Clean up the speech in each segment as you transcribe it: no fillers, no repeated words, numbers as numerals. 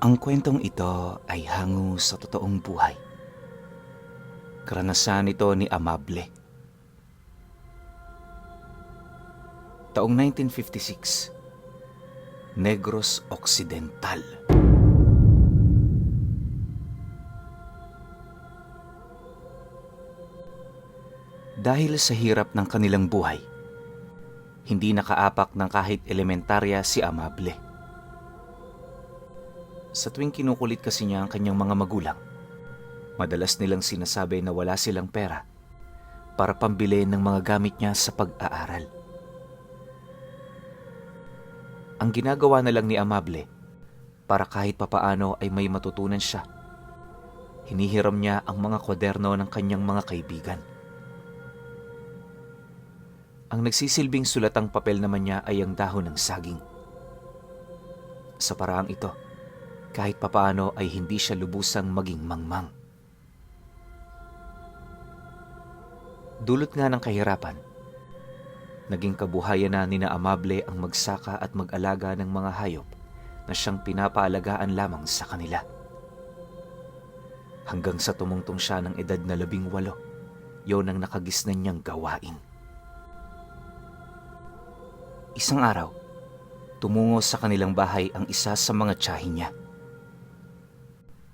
Ang kwentong ito ay hango sa totoong buhay. Karanasan ito ni Amable. Taong 1956, Negros Occidental. Dahil sa hirap ng kanilang buhay, hindi nakaapak ng kahit elementarya si Amable. Sa tuwing kinukulit kasi niya ang kanyang mga magulang, madalas nilang sinasabi na wala silang pera para pambili ng mga gamit niya sa pag-aaral. Ang ginagawa na lang ni Amable para kahit papaano ay may matutunan siya, hinihiram niya ang mga kwaderno ng kanyang mga kaibigan. Ang nagsisilbing sulatang papel naman niya ay ang dahon ng saging. Sa paraang ito, kahit papaano ay hindi siya lubusang maging mangmang. Dulot nga ng kahirapan, naging kabuhayan na nina Amable ang magsaka at mag-alaga ng mga hayop na siyang pinapaalagaan lamang sa kanila. Hanggang sa tumungtong siya ng edad na 18, yon ang nakagisnan niyang gawain. Isang araw, tumungo sa kanilang bahay ang isa sa mga tiyahin niya.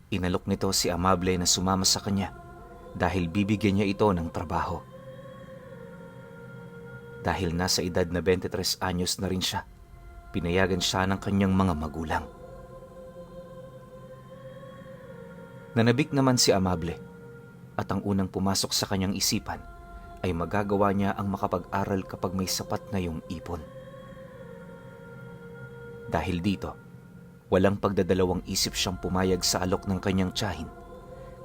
Inalok nito si Amable na sumama sa kanya dahil bibigyan niya ito ng trabaho. Dahil nasa edad na 23 anyos na rin siya, pinayagan siya ng kanyang mga magulang. Nanabik naman si Amable at ang unang pumasok sa kanyang isipan ay magagawa niya ang makapag-aral kapag may sapat na yung ipon. Dahil dito, walang pagdadalawang isip siyang pumayag sa alok ng kanyang tiyahin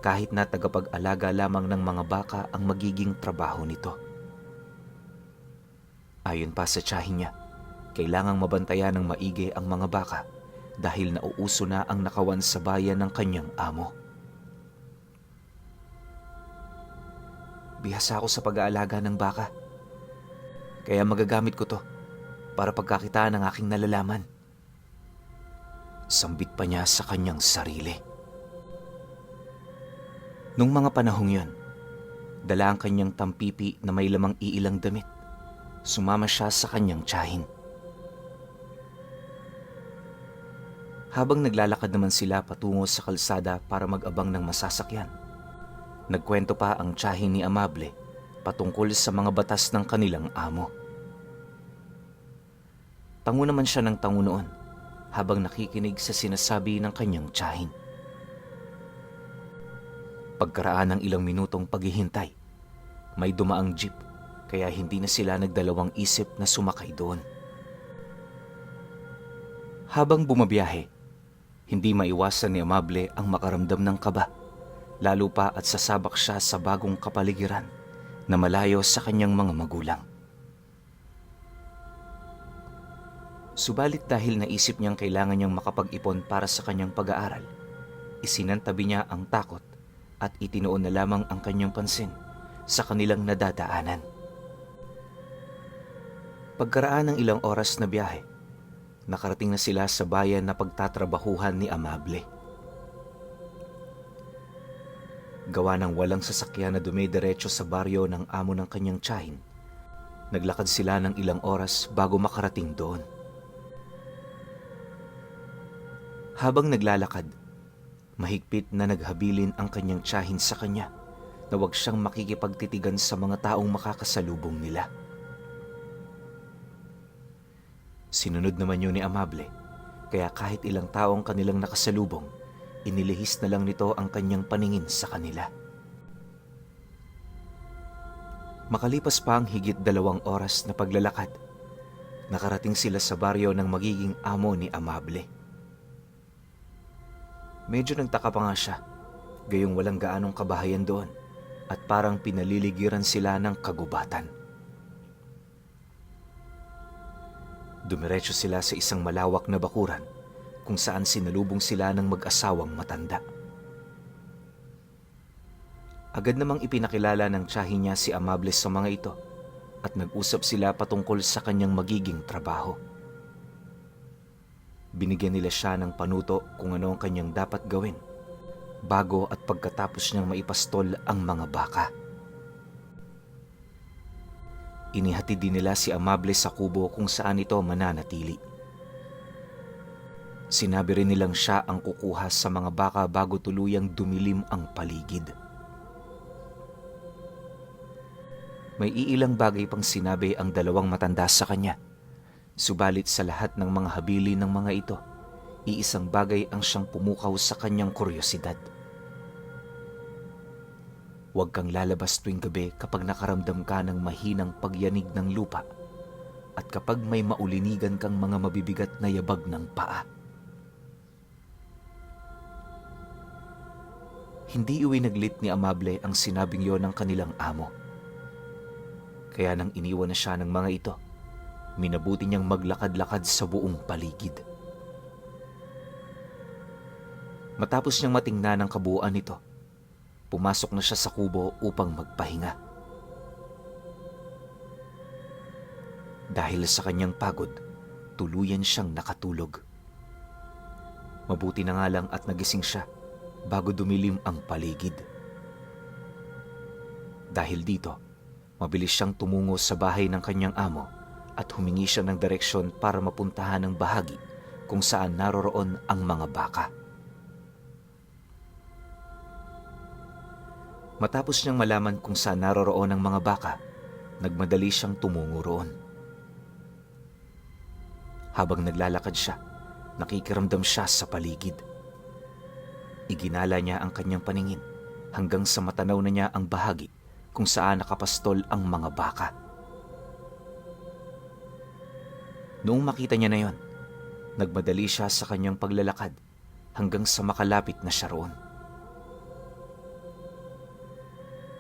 kahit na tagapag-alaga lamang ng mga baka ang magiging trabaho nito. Ayon pa sa tiyahin niya, kailangang mabantayan ng maigi ang mga baka dahil nauuso na ang nakawan sa bayan ng kanyang amo. Bihasa ako sa pag-aalaga ng baka, kaya magagamit ko to para pagkakitaan ng aking nalalaman. Sambit pa niya sa kanyang sarili. Nung mga panahong yun, dala ang kanyang tampipi na may lamang iilang damit. Sumama siya sa kanyang tiyahin. Habang naglalakad naman sila patungo sa kalsada para mag-abang ng masasakyan, nagkwento pa ang tiyahin ni Amable patungkol sa mga batas ng kanilang amo. Tango naman siya ng tango noon habang nakikinig sa sinasabi ng kanyang tiyahin. Pagkaraan ng ilang minutong paghihintay, may dumaang jeep kaya hindi na sila nagdalawang isip na sumakay doon. Habang bumabiyahe, hindi maiwasan ni Amable ang makaramdam ng kaba, lalo pa at sasabak siya sa bagong kapaligiran na malayo sa kanyang mga magulang. Subalit dahil naisip niyang kailangan niyang makapag-ipon para sa kanyang pag-aaral, isinantabi niya ang takot at itinoon na lamang ang kanyang pansin sa kanilang nadadaanan. Pagkaraan ng ilang oras na biyahe, nakarating na sila sa bayan na pagtatrabahuhan ni Amable. Gawa ng walang sasakyan na dumidiretso sa baryo ng amo ng kanyang tiyahin, naglakad sila ng ilang oras bago makarating doon. Habang naglalakad, mahigpit na naghabilin ang kanyang tiyahin sa kanya na huwag siyang makikipagtitigan sa mga taong makakasalubong nila. Sinunod naman yun ni Amable, kaya kahit ilang taong kanilang nakasalubong, inilihis na lang nito ang kanyang paningin sa kanila. Makalipas pa ang higit 2 oras na paglalakad, nakarating sila sa baryo ng magiging amo ni Amable. Medyo nagtaka pa nga siya, gayong walang gaanong kabahayan doon at parang pinaliligiran sila ng kagubatan. Dumiretso sila sa isang malawak na bakuran kung saan sinalubong sila ng mag-asawang matanda. Agad namang ipinakilala ng tiyahin niya si Amable sa mga ito at nag-usap sila patungkol sa kanyang magiging trabaho. Binigyan nila siya ng panuto kung ano ang kanyang dapat gawin bago at pagkatapos niyang maipastol ang mga baka. Inihatid din nila si Amable sa kubo kung saan ito mananatili. Sinabi rin nilang siya ang kukuha sa mga baka bago tuluyang dumilim ang paligid. May iilang bagay pang sinabi ang dalawang matanda sa kanya. Subalit sa lahat ng mga habili ng mga ito, iisang bagay ang siyang pumukaw sa kanyang kuryosidad. Huwag kang lalabas tuwing gabi kapag nakaramdam ka ng mahinang pagyanig ng lupa at kapag may maulinigan kang mga mabibigat na yabag ng paa. Hindi iwinaglit ni Amable ang sinabing yon ng kanilang amo. Kaya nang iniwan na siya ng mga ito, minabuti niyang maglakad-lakad sa buong paligid. Matapos niyang matingnan ang kabuuan nito, pumasok na siya sa kubo upang magpahinga. Dahil sa kanyang pagod, tuluyan siyang nakatulog. Mabuti na nga lang at nagising siya bago dumilim ang paligid. Dahil dito, mabilis siyang tumungo sa bahay ng kanyang amo at humingi siya ng direksyon para mapuntahan ang bahagi kung saan naroroon ang mga baka. Matapos niyang malaman kung saan naroroon ang mga baka, nagmadali siyang tumungo roon. Habang naglalakad siya, nakikiramdam siya sa paligid. Iginala niya ang kanyang paningin hanggang sa matanaw na niya ang bahagi kung saan nakapastol ang mga baka. Noong makita niya na yon, nagmadali siya sa kanyang paglalakad hanggang sa makalapit na siya roon.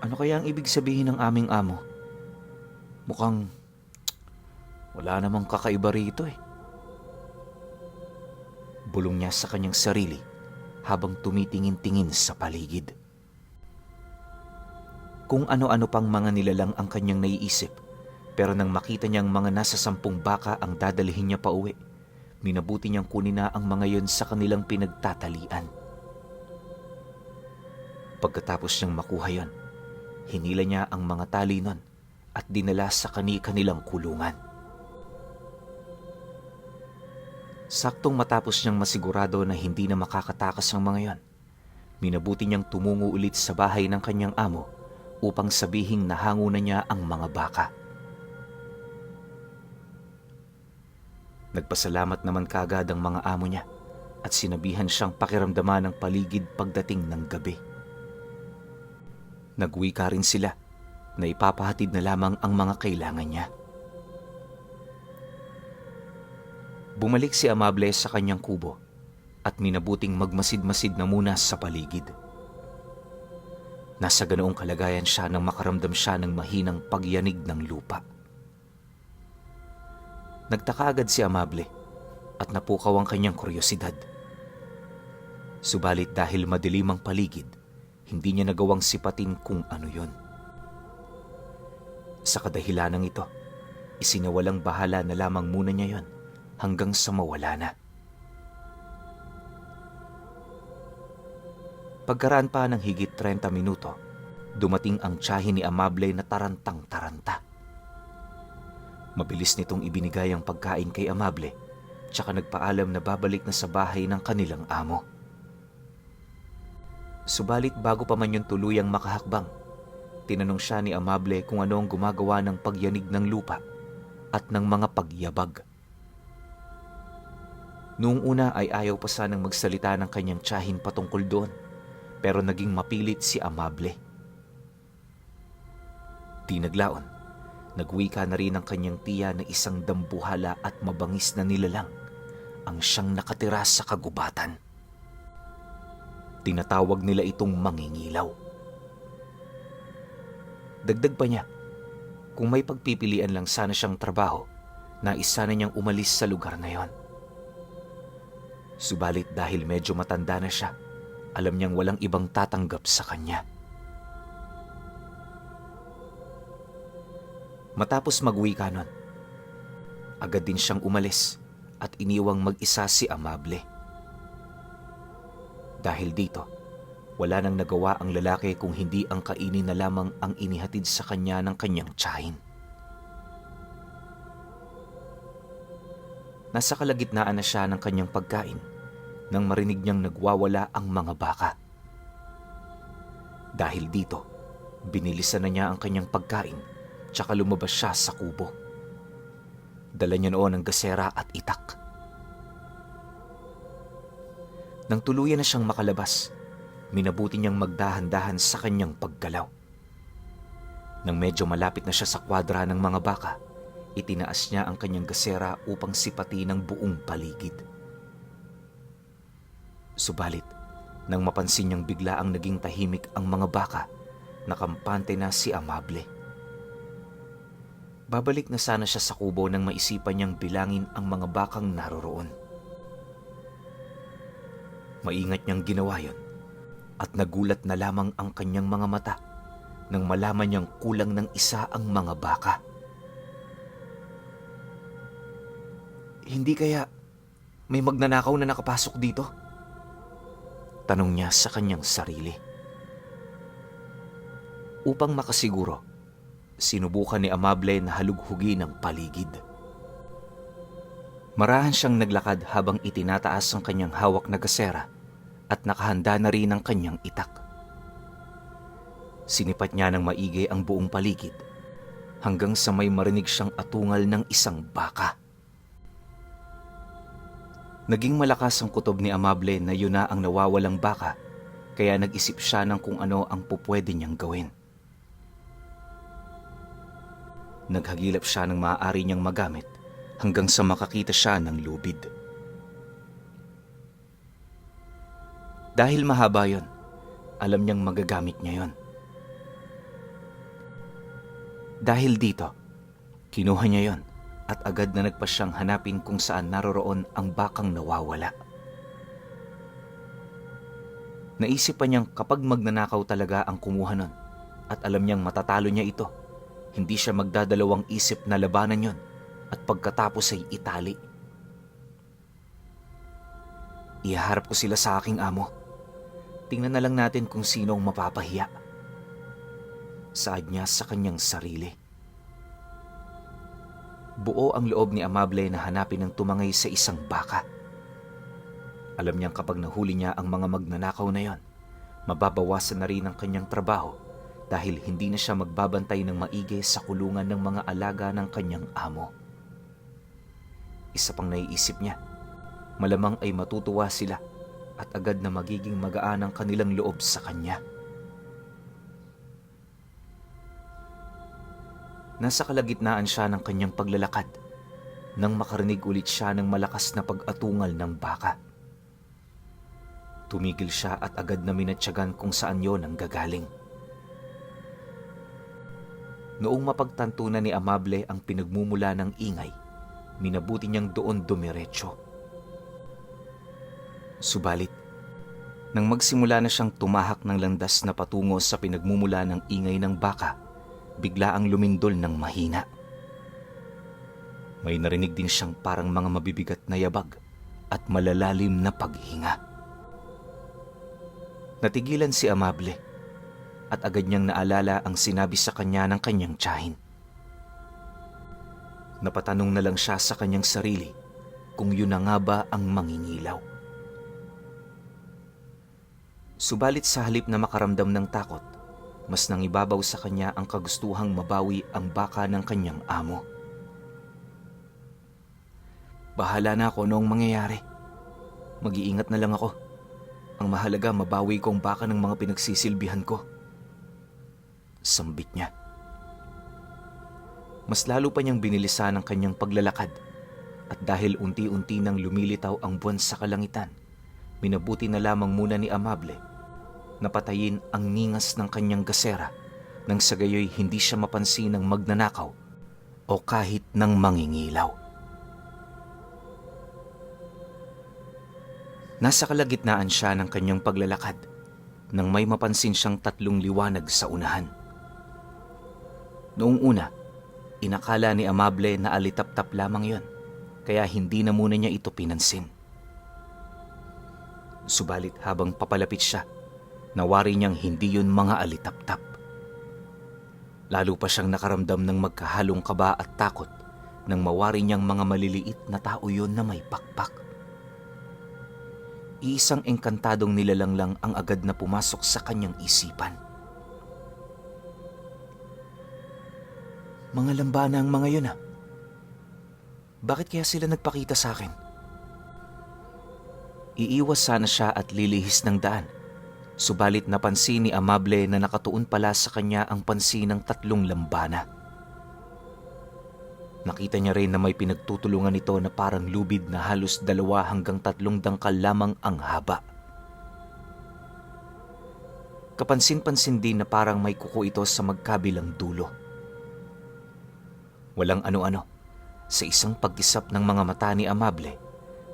Ano kaya ang ibig sabihin ng aming amo? Mukhang wala namang kakaiba rito eh. Bulong niya sa kanyang sarili habang tumitingin-tingin sa paligid. Kung ano-ano pang mga nilalang ang kanyang naiisip, pero nang makita niyang mga nasa 10 baka ang dadalhin niya pa uwi, minabuti niyang kunin na ang mga yon sa kanilang pinagtatalian. Pagkatapos niyang makuha yon, hinila niya ang mga tali nun at dinala sa kanilang kulungan. Saktong matapos niyang masigurado na hindi na makakatakas ang mga yon, minabuti niyang tumungo ulit sa bahay ng kanyang amo upang sabihing nahango na niya ang mga baka. Nagpasalamat naman kaagad ang mga amo niya at sinabihan siyang pakiramdaman ng paligid pagdating ng gabi. Nagwika rin sila na ipapahatid na lamang ang mga kailangan niya. Bumalik si Amable sa kanyang kubo at minabuting magmasid-masid na muna sa paligid. Nasa ganoong kalagayan siya nang makaramdam siya ng mahinang pagyanig ng lupa. Nagtaka agad si Amable at napukaw ang kanyang kuryosidad. Subalit dahil madilim ang paligid, hindi niya nagawang sipatin kung ano yon. Sa kadahilanang ito, isinawalang bahala na lamang muna niya yon hanggang sa mawala na. Pagkaraan pa ng higit 30 minuto, dumating ang tiyahin ni Amable na tarantang-taranta. Mabilis nitong ibinigay ang pagkain kay Amable, tsaka nagpaalam na babalik na sa bahay ng kanilang amo. Subalit bago pa man yung tuluyang makahakbang, tinanong siya ni Amable kung ano ang gumagawa ng pagyanig ng lupa at ng mga pagyabag. Noong una ay ayaw pa sanang magsalita ng kanyang tiyahin patungkol doon, pero naging mapilit si Amable. Di naglaon, nagwika na rin ang kanyang tiya na isang dambuhala at mabangis na nilalang ang siyang nakatira sa kagubatan. Tinatawag nila itong mangingilaw. Dagdag pa niya, kung may pagpipilian lang sana siyang trabaho, nais sana niyang umalis sa lugar na yon. Subalit dahil medyo matanda na siya, alam niyang walang ibang tatanggap sa kanya. Matapos magwika nun, agad din siyang umalis at iniwang mag-isa si Amable. Dahil dito, wala nang nagawa ang lalaki kung hindi ang kainin na lamang ang inihatid sa kanya ng kanyang tiyahin. Nasa kalagitnaan na siya ng kanyang pagkain nang marinig niyang nagwawala ang mga baka. Dahil dito, binilisan na niya ang kanyang pagkain tsaka lumabas siya sa kubo. Dala niya noon ang gasera at itak. Nang tuluyan na siyang makalabas, minabuti niyang magdahan-dahan sa kanyang paggalaw. Nang medyo malapit na siya sa kwadra ng mga baka, itinaas niya ang kanyang gasera upang sipatin ang buong paligid. Subalit, nang mapansin niyang bigla ang naging tahimik ang mga baka, nakampante na si Amable. Babalik na sana siya sa kubo nang maisipan niyang bilangin ang mga bakang naroroon. Maingat niyang ginawa yon at nagulat na lamang ang kanyang mga mata nang malaman niyang kulang ng isa ang mga baka. Hindi kaya may magnanakaw na nakapasok dito? Tanong niya sa kanyang sarili. Upang makasiguro, sinubukan ni Amable na halughugin ang paligid. Marahan siyang naglakad habang itinataas ang kanyang hawak na gasera at nakahanda na rin ang kanyang itak. Sinipat niya ng maigi ang buong paligid hanggang sa may marinig siyang atungal ng isang baka. Naging malakas ang kutob ni Amable na yun na ang nawawalang baka, kaya nag-isip siya ng kung ano ang pupwede niyang gawin. Naghagilap siya ng maaari niyang magamit hanggang sa makakita siya ng lubid. Dahil mahaba yon, alam niyang magagamit niya yon. Dahil dito, kinuha niya yon at agad na nagpa siyang hanapin kung saan naroroon ang bakang nawawala. Naisip pa niyang kapag magnanakaw talaga ang kumuha nun at alam niyang matatalo niya ito, hindi siya magdadalawang isip na labanan yon at pagkatapos ay itali. Ihaharap ko sila sa aking amo. Tingnan na lang natin kung sino ang mapapahiya. Saad niya sa kanyang sarili. Buo ang loob ni Amable na hanapin ang tumangay sa isang baka. Alam niyang kapag nahuli niya ang mga magnanakaw na yon, mababawasan na rin ang kanyang trabaho dahil hindi na siya magbabantay ng maigi sa kulungan ng mga alaga ng kanyang amo. Isa pang naiisip niya, malamang ay matutuwa sila at agad na magiging magaan ang kanilang loob sa kanya. Nasa kalagitnaan siya ng kanyang paglalakad nang makarinig ulit siya ng malakas na pag-atungal ng baka. Tumigil siya at agad na minatyagan kung saan yon ang gagaling. Noong mapagtanto na ni Amable ang pinagmumula ng ingay, minabuti niyang doon dumiretso. Subalit, nang magsimula na siyang tumahak ng landas na patungo sa pinagmumula ng ingay ng baka, bigla ang lumindol ng mahina. May narinig din siyang parang mga mabibigat na yabag at malalalim na paghinga. Natigilan si Amable at agad niyang naalala ang sinabi sa kanya ng kanyang tiyahin. Napatanong na lang siya sa kanyang sarili kung yun na nga ba ang mangingilaw. Subalit sa halip na makaramdam ng takot, mas nangibabaw sa kanya ang kagustuhang mabawi ang baka ng kanyang amo. Bahala na ako noong mangyayari. Mag-iingat na lang ako. Ang mahalaga mabawi ko ang baka ng mga pinagsisilbihan ko. Sambit niya. Mas lalo pa niyang binilisan ang kanyang paglalakad at dahil unti-unti nang lumilitaw ang buwan sa kalangitan, minabuti na lamang muna ni Amable na patayin ang ningas ng kanyang gasera nang sa gayoy hindi siya mapansin ng magnanakaw o kahit ng mangingilaw. Nasa kalagitnaan siya ng kanyang paglalakad nang may mapansin siyang tatlong liwanag sa unahan. Noong una, inakala ni Amable na alitap-tap lamang yon, kaya hindi na muna niya ito pinansin. Subalit habang papalapit siya, nawari niyang hindi yun mga alitaptap. Lalo pa siyang nakaramdam ng magkahalong kaba at takot nang mawari niyang mga maliliit na tao yun na may pakpak. Iisang engkantadong nilalang lang ang agad na pumasok sa kanyang isipan. Mga lambana ang mga yun ah. Bakit kaya sila nagpakita sa akin? Iiwas sana siya at lilihis ng daan. Subalit napansin ni Amable na nakatuon pala sa kanya ang pansin ng 3 lambana. Nakita niya rin na may pinagtutulungan ito na parang lubid na halos 2 hanggang 3 dangkal lamang ang haba. Kapansin-pansin din na parang may kuko ito sa magkabilang dulo. Walang ano-ano, sa isang pagkisap ng mga mata ni Amable,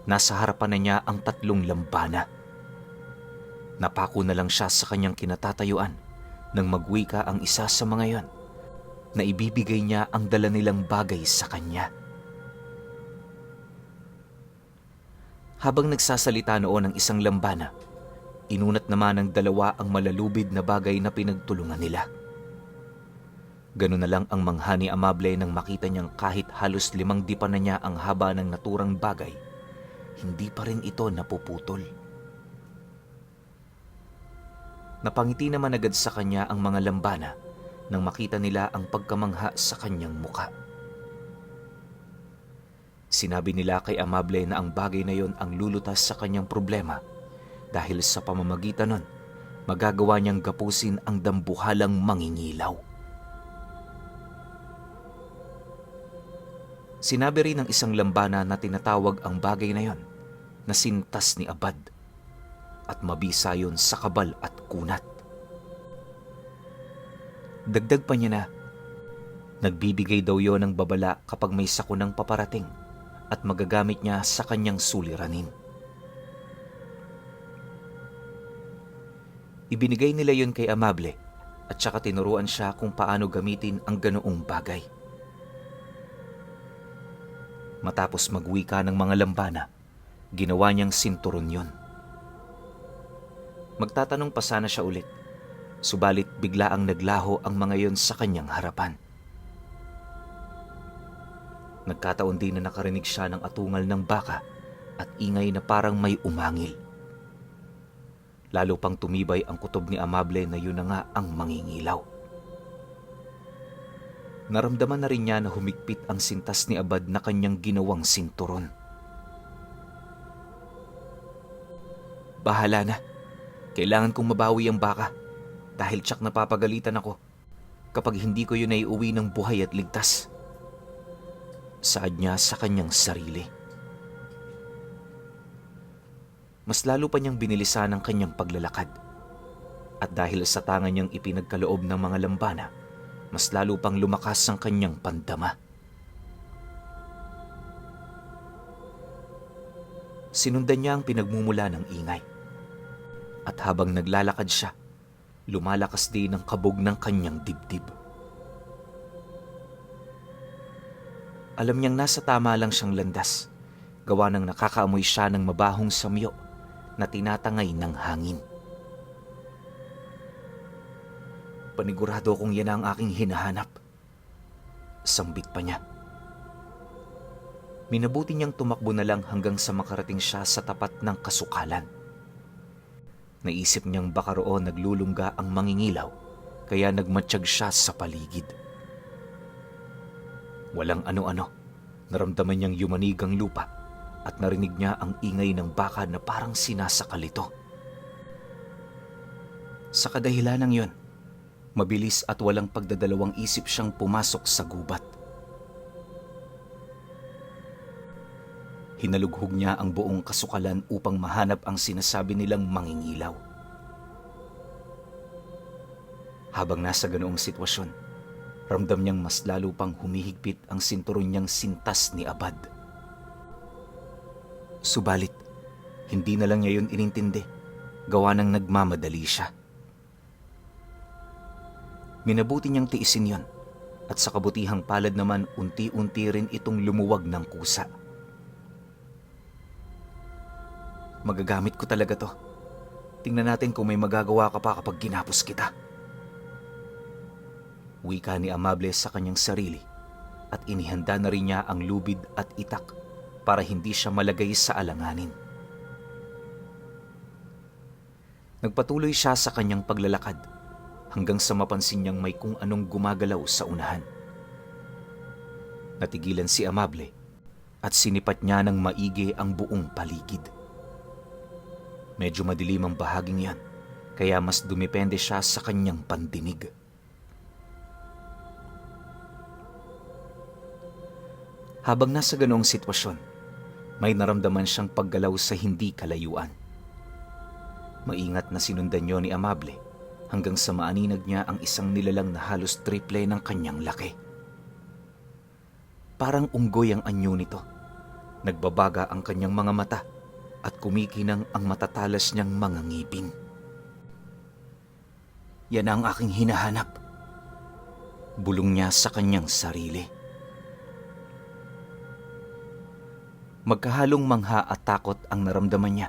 nasa harapan na niya ang 3 lambana. Napako na lang siya sa kanyang kinatatayuan nang magwika ang isa sa mga yon na ibibigay niya ang dala nilang bagay sa kanya. Habang nagsasalita noon ang isang lambana, inunat naman ng 2 ang malalubid na bagay na pinagtulungan nila. Ganun na lang ang mangha ni Amable nang makita niyang kahit halos 5 dipa na niya ang haba ng naturang bagay, hindi pa rin ito napuputol. Napangiti naman agad sa kanya ang mga lambana nang makita nila ang pagkamangha sa kanyang muka. Sinabi nila kay Amable na ang bagay na yon ang lulutas sa kanyang problema dahil sa pamamagitan nun, magagawa niyang gapusin ang dambuhalang mangingilaw. Sinabi rin ng isang lambana na tinatawag ang bagay na yon na sintas ni Abad at mabisa yun sa kabal at kunat. Dagdag pa niya na nagbibigay daw yon ng babala kapag may sakunang paparating at magagamit niya sa kanyang suliranin. Ibinigay nila yon kay Amable at saka tinuruan siya kung paano gamitin ang ganoong bagay. Matapos magwika ng mga lambana, ginawa niyang sinturon yon. Magtatanong pa sana siya ulit, subalit bigla ang naglaho ang mga yon sa kanyang harapan. Nagkataon din na nakarinig siya ng atungal ng baka at ingay na parang may umangil. Lalo pang tumibay ang kutob ni Amable na yun na nga ang mangingilaw. Naramdaman na rin niya na humigpit ang sintas ni Abad na kanyang ginawang sinturon. Bahala na. Kailangan kong mabawi ang baka dahil tsak napapagalitan ako kapag hindi ko yun naiuwi ng buhay at ligtas. Saad niya sa kanyang sarili. Mas lalo pa niyang binilisan ang kanyang paglalakad. At dahil sa tangan niyang ipinagkaloob ng mga lambana, mas lalo pang lumakas ang kanyang pandama. Sinundan niya ang pinagmumula ng ingay. At habang naglalakad siya, lumalakas din ang kabog ng kanyang dibdib. Alam niyang nasa tama lang siyang landas, gawa ng nakakaamoy siya ng mabahong samyo na tinatangay ng hangin. Panigurado kong yan ang aking hinahanap. Sambit pa niya. Minabuti niyang tumakbo na lang hanggang sa makarating siya sa tapat ng kasukalan. Naisip niyang baka roon naglulungga ang mangingilaw, kaya nagmatsyag siya sa paligid. Walang ano-ano, naramdaman niyang yumanig ang lupa at narinig niya ang ingay ng baka na parang sinasakal ito. Sa kadahilanang yon, mabilis at walang pagdadalawang isip siyang pumasok sa gubat. Hinalughog niya ang buong kasukalan upang mahanap ang sinasabi nilang mangingilaw. Habang nasa ganoong sitwasyon, ramdam niyang mas lalo pang humihigpit ang sinturon niyang sintas ni Abad. Subalit, hindi na lang niya yun inintindi, gawa ng nagmamadali siya. Minabuti niyang tiisin yon, at sa kabutihang palad naman unti-unti rin itong lumuwag ng kusa. Magagamit ko talaga to. Tingnan natin kung may magagawa ka pa kapag ginapos kita. Wika ni Amable sa kanyang sarili at inihanda na rin niya ang lubid at itak para hindi siya malagay sa alanganin. Nagpatuloy siya sa kanyang paglalakad hanggang sa mapansin niyang may kung anong gumagalaw sa unahan. Natigilan si Amable at sinipat niya ng maigi ang buong paligid. Medyo madilim ang bahaging yan, kaya mas dumepende siya sa kanyang pandinig. Habang nasa ganoong sitwasyon, may naramdaman siyang paggalaw sa hindi kalayuan. Maingat na sinundan niyo ni Amable hanggang sa maaninag niya ang isang nilalang na halos triple ng kanyang laki. Parang unggoy ang anyo nito. Nagbabaga ang kanyang mga mata at kumikinang ang matatalas niyang mga ngipin. Yan ang aking hinahanap. Bulong niya sa kanyang sarili. Magkahalong mangha at takot ang naramdaman niya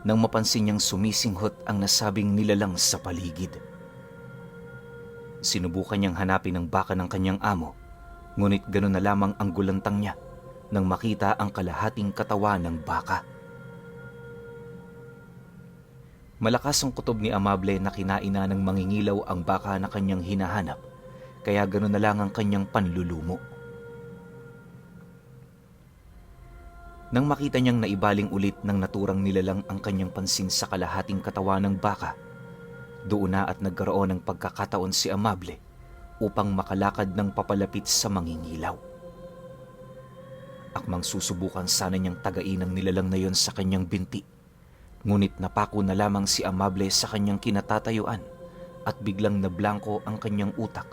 nang mapansin niyang sumisinghot ang nasabing nilalang sa paligid. Sinubukan niyang hanapin ang baka ng kanyang amo, ngunit gano'n na lamang ang gulantang niya nang makita ang kalahating katawan ng baka. Malakas ang kutob ni Amable na kinaina ng mangingilaw ang baka na kanyang hinahanap, kaya gano'n na lang ang kanyang panlulumo. Nang makita niyang naibaling ulit ng naturang nilalang ang kanyang pansin sa kalahating katawan ng baka, doon na at nagkaroon ng pagkakataon si Amable upang makalakad ng papalapit sa mangingilaw. Akmang susubukan sana niyang tagain ang nilalang na yon sa kanyang binti, ngunit napako na lamang si Amable sa kanyang kinatatayuan at biglang nablangko ang kanyang utak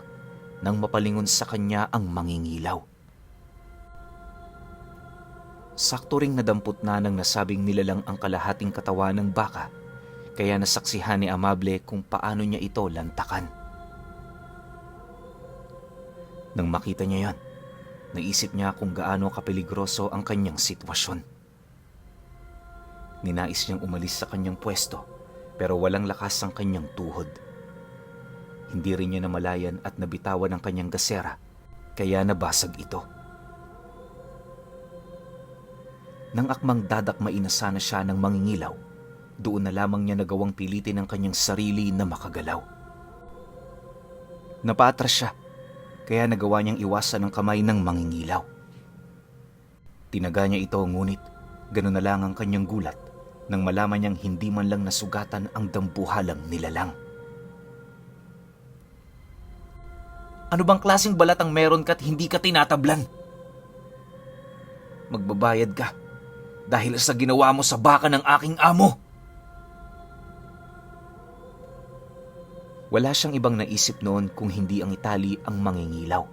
nang mapalingon sa kanya ang mangingilaw. Sakto ring nadampot na ng nasabing nilalang ang kalahating katawan ng baka, kaya nasaksihan ni Amable kung paano niya ito lantakan. Nang makita niya yon, naisip niya kung gaano kapeligroso ang kanyang sitwasyon. Ninais niyang umalis sa kanyang pwesto pero walang lakas ang kanyang tuhod. Hindi rin niya namalayan at nabitawan ang kanyang gasera, kaya nabasag ito. Nang akmang dadakmain na sana siya ng mangingilaw, doon na lamang niya nagawang pilitin ang kanyang sarili na makagalaw. Napaatras siya, kaya nagawa niyang iwasan ang kamay ng mangingilaw. Tinaga niya ito ngunit gano'n na lang ang kanyang gulat nang malaman niyang hindi man lang nasugatan ang dambuhalang nilalang. Ano bang klaseng balat ang meron ka't hindi ka tinatablan? Magbabayad ka dahil sa ginawa mo sa baka ng aking amo. Wala siyang ibang naisip noon kung hindi ang itali ang mangingilaw.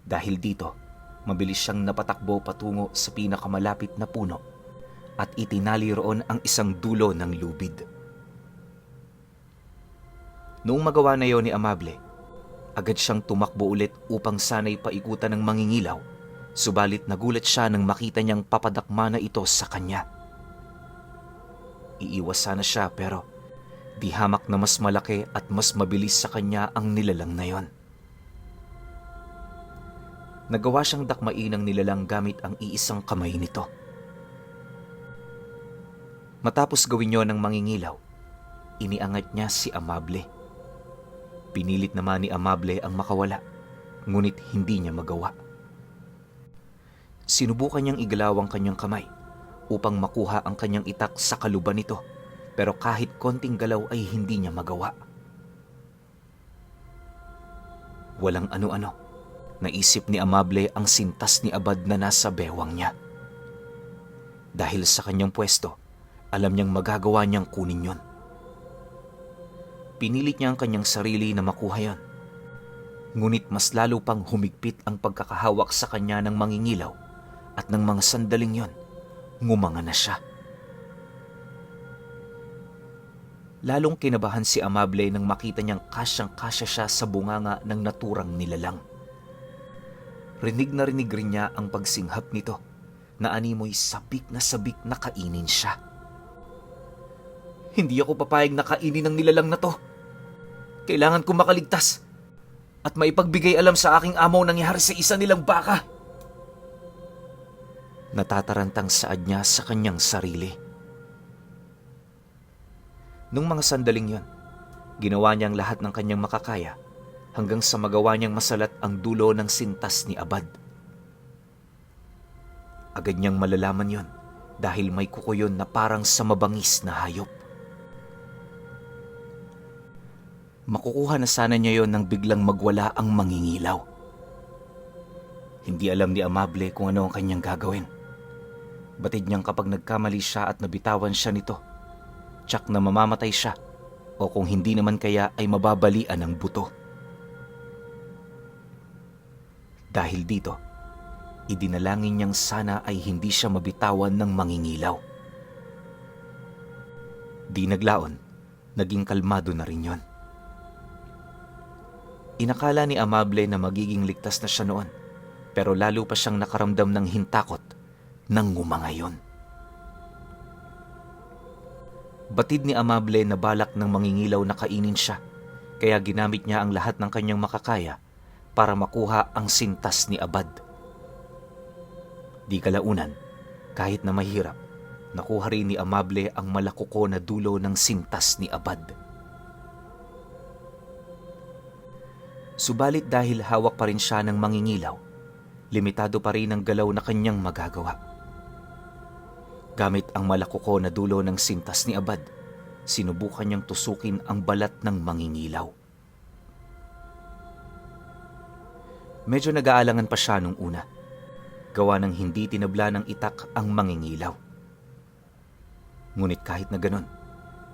Dahil dito, mabilis siyang napatakbo patungo sa pinakamalapit na puno at itinali roon ang isang dulo ng lubid. Noong magawa na yon ni Amable, agad siyang tumakbo ulit upang sana'y paikutan ng mangingilaw, subalit nagulat siya nang makita niyang papadakma na ito sa kanya. Iiwas sana siya pero di hamak na mas malaki at mas mabilis sa kanya ang nilalang na yon. Nagawa siyang dakmain ang nilalang gamit ang iisang kamay nito. Matapos gawin yon ng mangingilaw, iniangat niya si Amable. Pinilit naman ni Amable ang makawala, ngunit hindi niya magawa. Sinubukan niyang igalaw ang kanyang kamay upang makuha ang kanyang itak sa kaluban nito, pero kahit konting galaw ay hindi niya magawa. Walang ano-ano, naisip ni Amable ang sintas ni Abad na nasa bewang niya. Dahil sa kanyang pwesto, alam niyang magagawa niyang kunin yon. Pinilit niya ang kanyang sarili na makuha yon. Ngunit mas lalo pang humigpit ang pagkakahawak sa kanya ng mangingilaw at ng mga sandaling yon, ngumanga na siya. Lalong kinabahan si Amable nang makita niyang kasyang-kasya siya sa bunganga ng naturang nilalang. Rinig na rinig rin niya ang pagsinghap nito na animoy sabik na kainin siya. Hindi ako papayag na kainin ng nilalang na to. Kailangan ko makaligtas at maipagbigay alam sa aking amo nangyari sa isa nilang baka. Natatarantang saad niya sa kanyang sarili. Nung mga sandaling yon, ginawa niya ang lahat ng kanyang makakaya hanggang sa magawa niyang masalat ang dulo ng sintas ni Abad. Agad niyang malalaman yon dahil may kuko yun na parang sa mabangis na hayop. Makukuha na sana niya yon nang biglang magwala ang mangingilaw. Hindi alam ni Amable kung ano ang kanyang gagawin. Batid niyang kapag nagkamali siya at nabitawan siya nito, tiyak na mamamatay siya o kung hindi naman kaya ay mababalian ng buto. Dahil dito, idinalangin niyang sana ay hindi siya mabitawan ng mangingilaw. Di naglaon, naging kalmado na rin yon. Inakala ni Amable na magiging ligtas na siya noon, pero lalo pa siyang nakaramdam ng hintakot nang ngumangayon. Batid ni Amable na balak ng mangingilaw na kainin siya, kaya ginamit niya ang lahat ng kanyang makakaya para makuha ang sintas ni Abad. Di kalaunan, kahit na mahirap, nakuha rin ni Amable ang malakuko na dulo ng sintas ni Abad. Subalit dahil hawak pa rin siya ng mangingilaw, limitado pa rin ang galaw na kanyang magagawa. Gamit ang malakuko na dulo ng sintas ni Abad, sinubukan niyang tusukin ang balat ng mangingilaw. Medyo nag-aalangan pa siya nung una, gawa ng hindi tinabla ng itak ang mangingilaw. Ngunit kahit na ganon,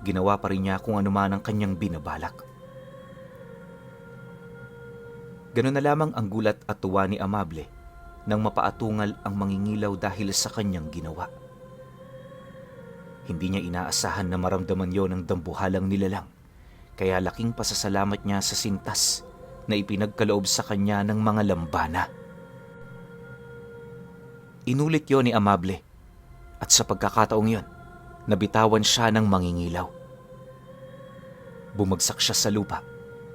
ginawa pa rin niya kung ano man ang kanyang binabalak. Ganon na lamang ang gulat at tuwa ni Amable nang mapaatungal ang mangingilaw dahil sa kanyang ginawa. Hindi niya inaasahan na maramdaman yon ng dambuhalang nilalang, kaya laking pasasalamat niya sa sintas na ipinagkaloob sa kanya ng mga lambana. Inulit yon ni Amable, at sa pagkakataong yon, nabitawan siya ng mangingilaw. Bumagsak siya sa lupa,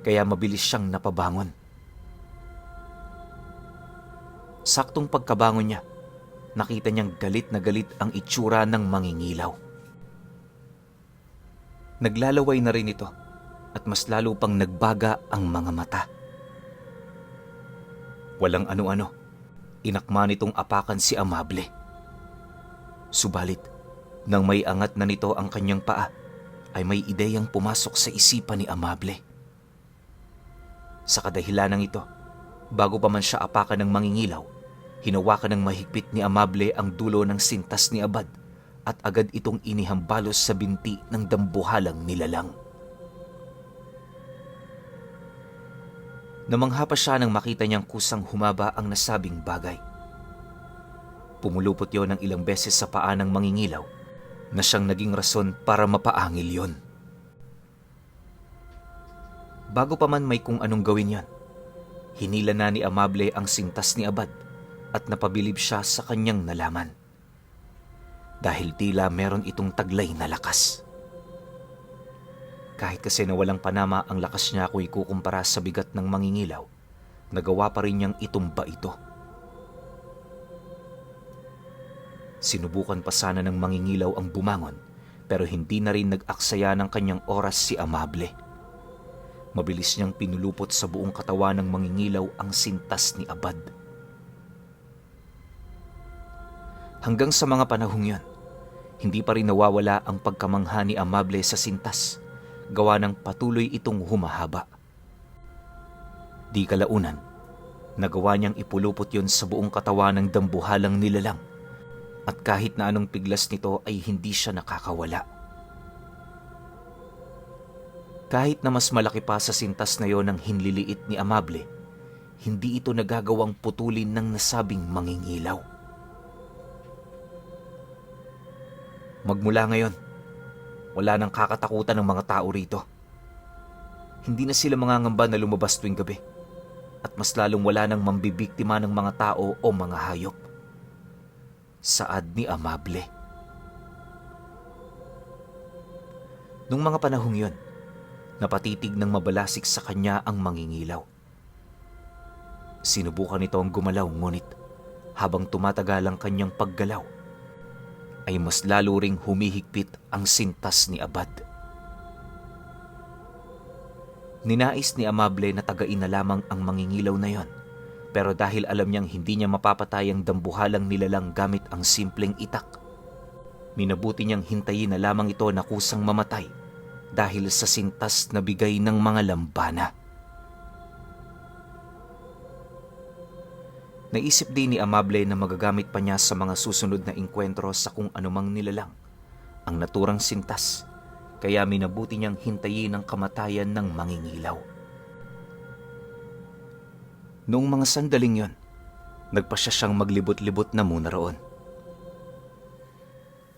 kaya mabilis siyang napabangon. Saktong pagkabangon niya, nakita niyang galit na galit ang itsura ng mangingilaw. Naglalaway na rin ito at mas lalo pang nagbaga ang mga mata. Walang ano-ano, inakma nitong apakan si Amable. Subalit, nang may angat na nito ang kanyang paa, ay may ideyang pumasok sa isipan ni Amable. Sa kadahilanang ito, bago pa man siya apakan ng mangingilaw, hinawakan ng mahigpit ni Amable ang dulo ng sintas ni Abad at agad itong inihambalos sa binti ng dambuhalang nilalang. Namangha pa siya nang makita niyang kusang humaba ang nasabing bagay. Pumulupot yon ng ilang beses sa paa ng mangingilaw na siyang naging rason para mapaangil yon. Bago pa man may kung anong gawin yan, hinila na ni Amable ang sintas ni Abad at napabilib siya sa kanyang nalaman. Dahil tila meron itong taglay na lakas. Kahit kasi na walang panama ang lakas niya kung ikukumpara sa bigat ng mangingilaw, nagawa pa rin niyang itumba ito. Sinubukan pa sana ng mangingilaw ang bumangon, pero hindi na rin nag-aksaya ng kanyang oras si Amable. Mabilis niyang pinulupot sa buong katawan ng mangingilaw ang sintas ni Abad. Hanggang sa mga panahong yon, hindi pa rin nawawala ang pagkamangha ni Amable sa sintas, gawa ng patuloy itong humahaba. Di kalaunan, nagawa niyang ipulupot yon sa buong katawan ng dambuhalang nilalang, at kahit na anong piglas nito ay hindi siya nakakawala. Kahit na mas malaki pa sa sintas na yon ang hinliliit ni Amable, hindi ito nagagawang putulin ng nasabing mangingilaw. Magmula ngayon, wala nang kakatakutan ng mga tao rito. Hindi na sila mangangamba na lumabas tuwing gabi, at mas lalong wala nang mambibiktima ng mga tao o mga hayop. Saad ni Amable. Nung mga panahong yun, napatitig ng mabalasik sa kanya ang mangingilaw. Sinubukan nito ang gumalaw, ngunit habang tumatagal ang kanyang paggalaw, ay mas lalo ring humihigpit ang sintas ni Abad. Ninais ni Amable na tagain na lamang ang mangingilaw na yon, pero dahil alam niyang hindi niya mapapatay ang dambuhalang nilalang gamit ang simpleng itak, minabuti niyang hintayin na lamang ito na kusang mamatay dahil sa sintas na bigay ng mga lambana. Naisip din ni Amable na magagamit pa niya sa mga susunod na engkwentro sa kung anumang nilalang ang naturang sintas, kaya minabuti niyang hintayin ang kamatayan ng mangingilaw. Noong mga sandaling yon, nagpasya siyang maglibot-libot na muna roon.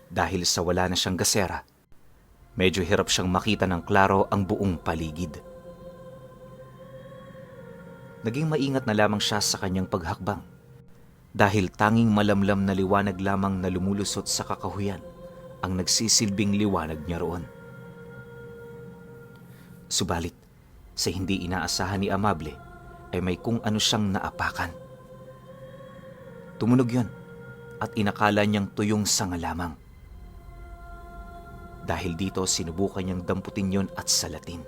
Dahil sa wala na siyang gasera, medyo hirap siyang makita ng klaro ang buong paligid. Naging maingat na lamang siya sa kanyang paghakbang dahil tanging malamlam na liwanag lamang na lumulusot sa kakahuyan ang nagsisilbing liwanag niya roon. Subalit, sa hindi inaasahan ni Amable, ay may kung ano siyang naapakan. Tumunog yon at inakala niyang tuyong sanga lamang. Dahil dito, sinubukan niyang damputin yon at salatin.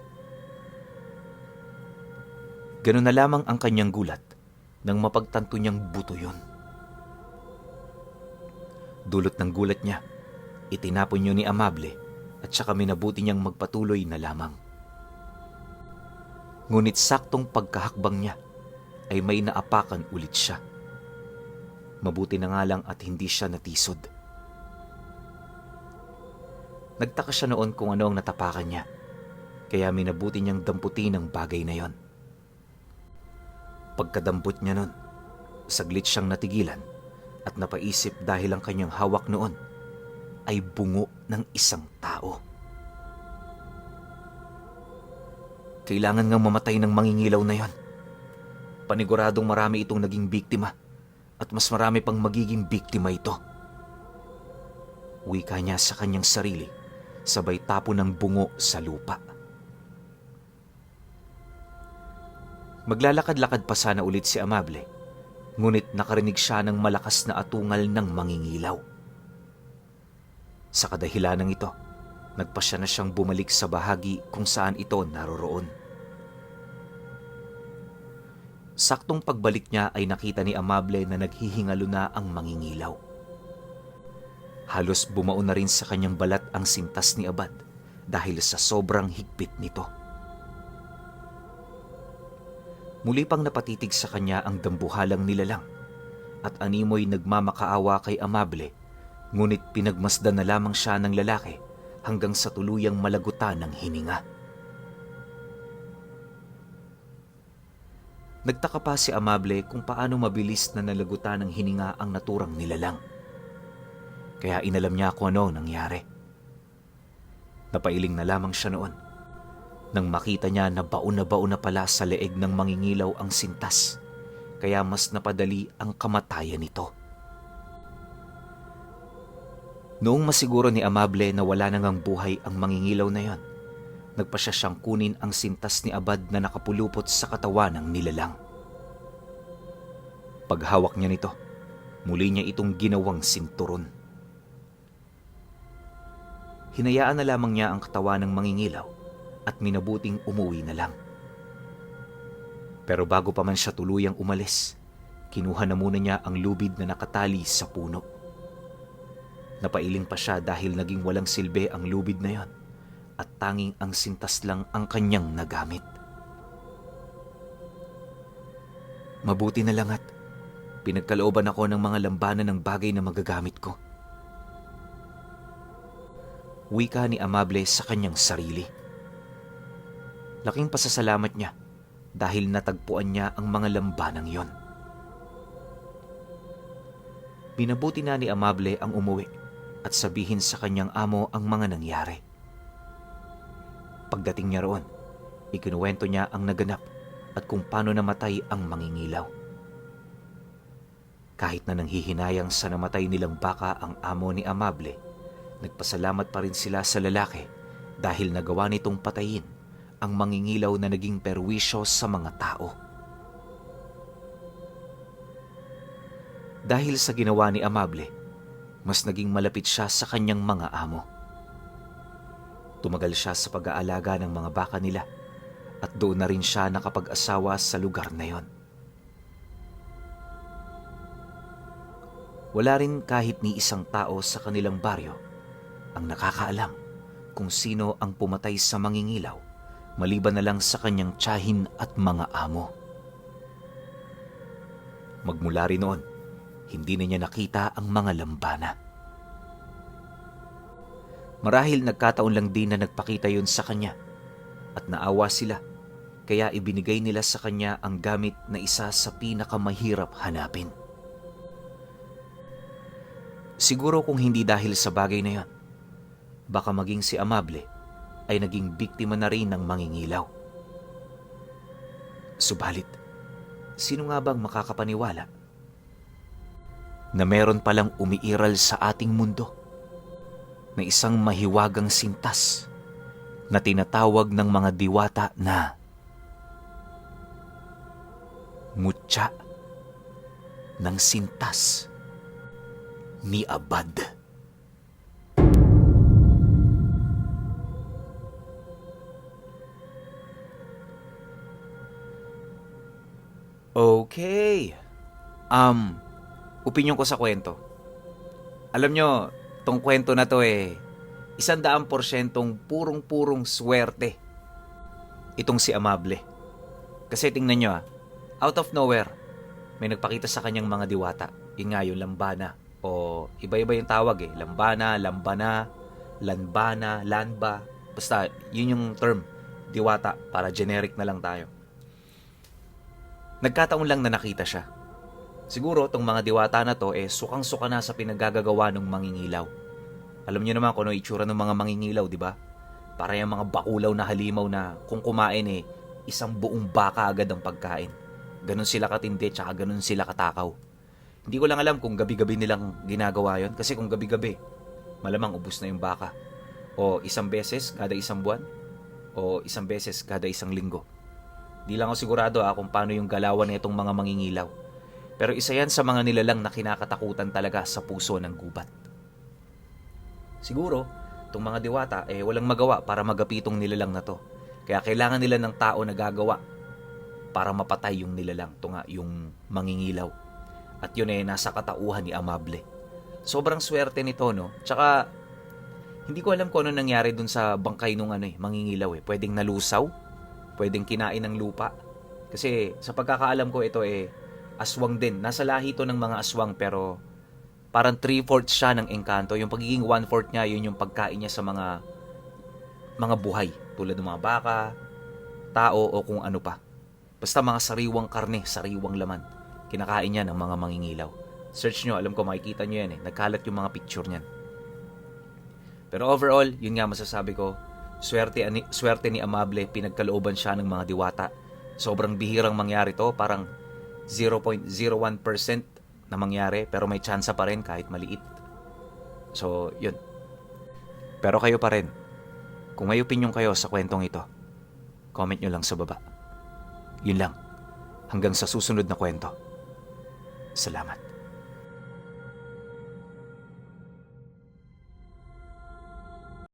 Ganun na lamang ang kanyang gulat nang mapagtanto niyang buto yon. Dulot ng gulat niya, itinapon yun ni Amable at saka minabuti niyang magpatuloy na lamang. Ngunit saktong pagkahakbang niya ay may naapakan ulit siya. Mabuti na nga lang at hindi siya natisod. Nagtaka siya noon kung ano ang natapakan niya, kaya minabuti niyang damputin ang bagay na yon. Pagkadampot niya nun, saglit siyang natigilan at napaisip dahil ang kanyang hawak noon ay bungo ng isang tao. Kailangan ngang mamatay ng mangingilaw na yon. Paniguradong marami itong naging biktima at mas marami pang magiging biktima ito. Wika niya sa kanyang sarili, sabay tapo ng bungo sa lupa. Maglalakad-lakad pa sana ulit si Amable, ngunit nakarinig siya ng malakas na atungal ng mangingilaw. Sa kadahilanang ito, nagpasya na siyang bumalik sa bahagi kung saan ito naroroon. Saktong pagbalik niya ay nakita ni Amable na naghihingalo na ang mangingilaw. Halos bumao na rin sa kanyang balat ang sintas ni Abad dahil sa sobrang higpit nito. Muli pang napatitig sa kanya ang dambuhalang nilalang at animoy nagmamakaawa kay Amable, ngunit pinagmasdan na lamang siya ng lalaki hanggang sa tuluyang malagutan ng hininga. Nagtaka pa si Amable kung paano mabilis na nalagutan ng hininga ang naturang nilalang. Kaya inalam niya kung ano nangyari. Napailing na lamang siya noon nang makita niya na baon na pala sa leeg ng mangingilaw ang sintas, kaya mas napadali ang kamatayan nito. Noong masiguro ni Amable na wala nang buhay ang mangingilaw na yon, nagpasya siyang kunin ang sintas ni Abad na nakapulupot sa katawan ng nilalang. Paghawak niya nito, muli niya itong ginawang sinturon. Hinayaan na lamang niya ang katawan ng mangingilaw at minabuting umuwi na lang. Pero bago pa man siya tuluyang umalis, kinuha na muna niya ang lubid na nakatali sa puno. Napailing pa siya dahil naging walang silbi ang lubid na yon at tanging ang sintas lang ang kanyang nagamit. Mabuti na lang at pinagkalooban ako ng mga lambanan ng bagay na magagamit ko. Wika ni Amable sa kanyang sarili. Laking pasasalamat niya dahil natagpuan niya ang mga lambanang yon. Minabuti na ni Amable ang umuwi at sabihin sa kanyang amo ang mga nangyari. Pagdating niya roon, ikinuwento niya ang naganap at kung paano namatay ang mangingilaw. Kahit na nanghihinayang sa namatay nilang baka ang amo ni Amable, nagpasalamat pa rin sila sa lalaki dahil nagawa nitong patayin ang mangingilaw na naging perwisyo sa mga tao. Dahil sa ginawa ni Amable, mas naging malapit siya sa kanyang mga amo. Tumagal siya sa pag-aalaga ng mga baka nila at doon na rin siya nakapag-asawa sa lugar na yon. Wala rin kahit ni isang tao sa kanilang baryo ang nakakaalam kung sino ang pumatay sa mangingilaw maliban na lang sa kanyang tiyahin at mga amo. Magmula rin noon, hindi na niya nakita ang mga lambana. Marahil nagkataon lang din na nagpakita yun sa kanya at naawa sila, kaya ibinigay nila sa kanya ang gamit na isa sa pinakamahirap hanapin. Siguro kung hindi dahil sa bagay na yon, baka maging si Amable ay naging biktima na rin ng mangingilaw. Subalit, sino nga bang makakapaniwala na meron palang umiiral sa ating mundo na isang mahiwagang sintas na tinatawag ng mga diwata na mutya ng sintas ni Abad. Okay. Opinyon ko sa kwento. Alam nyo, tong kwento na to 100% purong-purong swerte itong si Amable. Kasi tingnan nyo out of nowhere, may nagpakita sa kanyang mga diwata. Yun nga yung lambana. O iba-iba yung tawag lambana, lambana, lanbana, lanba. Basta yun yung term, diwata, para generic na lang tayo. Nagkataon lang na nakita siya. Siguro tong mga diwata na to sukang-suka na sa pinaggagawa ng mangingilaw. Alam niyo naman kung ano itsura ng mga mangingilaw, di ba? Para yung mga bakulaw na halimaw na kung kumain isang buong baka agad ang pagkain. Ganon sila katindi, tsaka ganon sila katakaw. Hindi ko lang alam kung gabi-gabi nilang ginagawa yon. Kasi kung gabi-gabi, malamang ubos na yung baka. O isang beses kada isang buwan. O isang beses kada isang linggo. Di lang ako sigurado kung paano yung galawan nitong mga mangingilaw. Pero isa yan sa mga nilalang na kinakatakutan talaga sa puso ng gubat. Siguro, itong mga diwata walang magawa para magapitong nilalang na to. Kaya kailangan nila ng tao na gagawa para mapatay yung nilalang. Ito nga, yung mangingilaw. At yun nasa katauhan ni Amable. Sobrang swerte nito, no? Tsaka, hindi ko alam kung ano nangyari dun sa bangkay nung mangingilaw. Pwedeng nalusaw, pwedeng kinain ng lupa. Kasi sa pagkakaalam ko ito aswang din. Nasa lahi to ng mga aswang pero parang 3/4 siya ng engkanto. Yung pagiging 1/4 niya, yun yung pagkain niya sa mga buhay. Tulad ng mga baka, tao o kung ano pa. Basta mga sariwang karne, sariwang laman. Kinakain niya ng mga mangingilaw. Search nyo, alam ko makikita nyo yan Nagkalat yung mga picture niyan. Pero overall, yun nga masasabi ko, swerte ni Amable, pinagkalooban siya ng mga diwata. Sobrang bihirang mangyari to, parang 0.01% na mangyari, pero may tsansa pa rin kahit maliit. So, yun. Pero kayo pa rin, kung may opinion kayo sa kwentong ito, comment nyo lang sa baba. Yun lang. Hanggang sa susunod na kwento. Salamat.